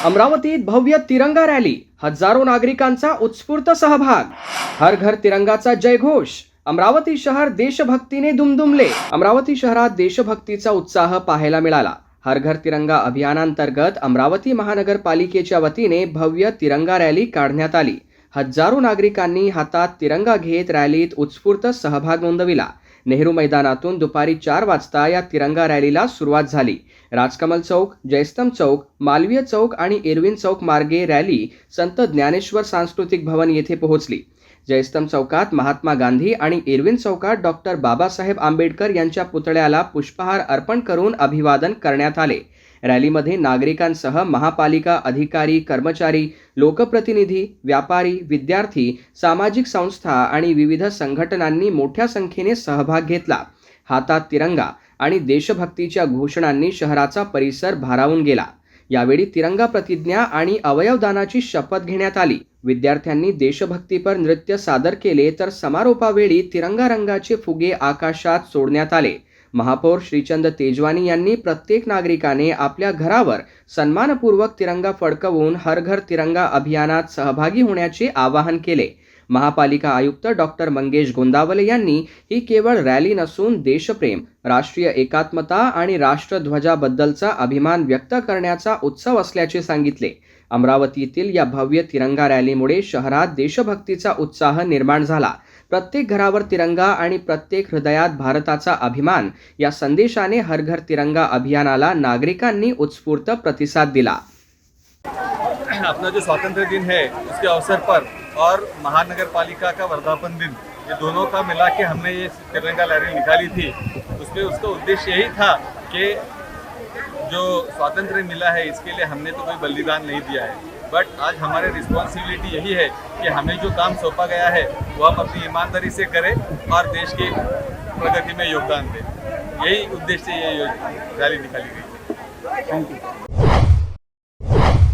अमरावतीत भव्य तिरंगा रॅली, हजारो नागरिकांचा उत्स्फूर्त सहभाग. हर घर तिरंगाचा जयघोष. अमरावती शहर देशभक्तीने दुमदुमले. अमरावती शहरात देशभक्तीचा उत्साह पाहायला मिळाला. हर घर तिरंगा अभियानांतर्गत अमरावती महानगरपालिकेच्या वतीने भव्य तिरंगा रॅली काढण्यात आली. हजारो नागरिकांनी हातात तिरंगा घेत रॅलीत उत्स्फूर्त सहभाग नोंदविला. नेहरू मैदानातून दुपारी 4 वाजता या तिरंगा रॅलीला सुरुवात झाली. राजकमल चौक, जयस्तंभ चौक, मालवीय चौक आणि इरविन चौक मार्गे रॅली संत ज्ञानेश्वर सांस्कृतिक भवन येथे पोहोचली. जयस्तंभ चौकात महात्मा गांधी आणि इरविन चौकात डॉक्टर बाबासाहेब आंबेडकर यांच्या पुतळ्याला पुष्पहार अर्पण करून अभिवादन करण्यात आले. रॅलीमध्ये नागरिकांसह महापालिका अधिकारी, कर्मचारी, लोकप्रतिनिधी, व्यापारी, विद्यार्थी, सामाजिक संस्था आणि विविध संघटनांनी मोठ्या संख्येने सहभाग घेतला. हातात तिरंगा आणि देशभक्तीच्या घोषणांनी शहराचा परिसर भारावून गेला. यावेळी तिरंगा प्रतिज्ञा आणि अवयवदानाची शपथ घेण्यात आली. विद्यार्थ्यांनी देशभक्तीपर नृत्य सादर केले तर समारोपावेळी तिरंगा रंगाचे फुगे आकाशात सोडण्यात आले. महापौर श्रीचंद तेजवानी यांनी प्रत्येक नागरिकाने आपल्या घरावर सन्मानपूर्वक तिरंगा फडकवून हर घर तिरंगा अभियानात सहभागी होण्याचे आवाहन केले. महापालिका आयुक्त डॉक्टर मंगेश गोंदावले यांनी ही केवळ रॅली नसून देशप्रेम, राष्ट्रीय एकात्मता आणि राष्ट्रध्वजाबद्दलचा अभिमान व्यक्त करण्याचा उत्सव असल्याचे सांगितले. अमरावतीतील या भव्य तिरंगा रॅलीमुळे शहरात देशभक्तीचा उत्साह निर्माण झाला. प्रत्येक घरावर तिरंगा आणि प्रत्येक हृदयात भारताचा अभिमान या संदेशाने हर घर तिरंगा अभियानाला नागरिकांनी उत्स्फूर्त प्रतिसाद दिला. अपना जो स्वातंत्र्य दिन है उसके अवसर पर और महानगरपालिका का वर्धापन दिन, ये दोनों का मिला के हमने ये तिरंगा रैली निकाली थी. उसमें उसका उद्देश्य यही था कि जो स्वातंत्र्य मिला है इसके लिए हमने तो कोई बलिदान नहीं दिया है, बट आज हमारी रिस्पॉन्सिबिलिटी यही है कि हमें जो काम सौंपा गया है वो हम अपनी ईमानदारी से करें और देश की प्रगति में योगदान दें. यही उद्देश्य से ये रैली निकाली गई. Thank you.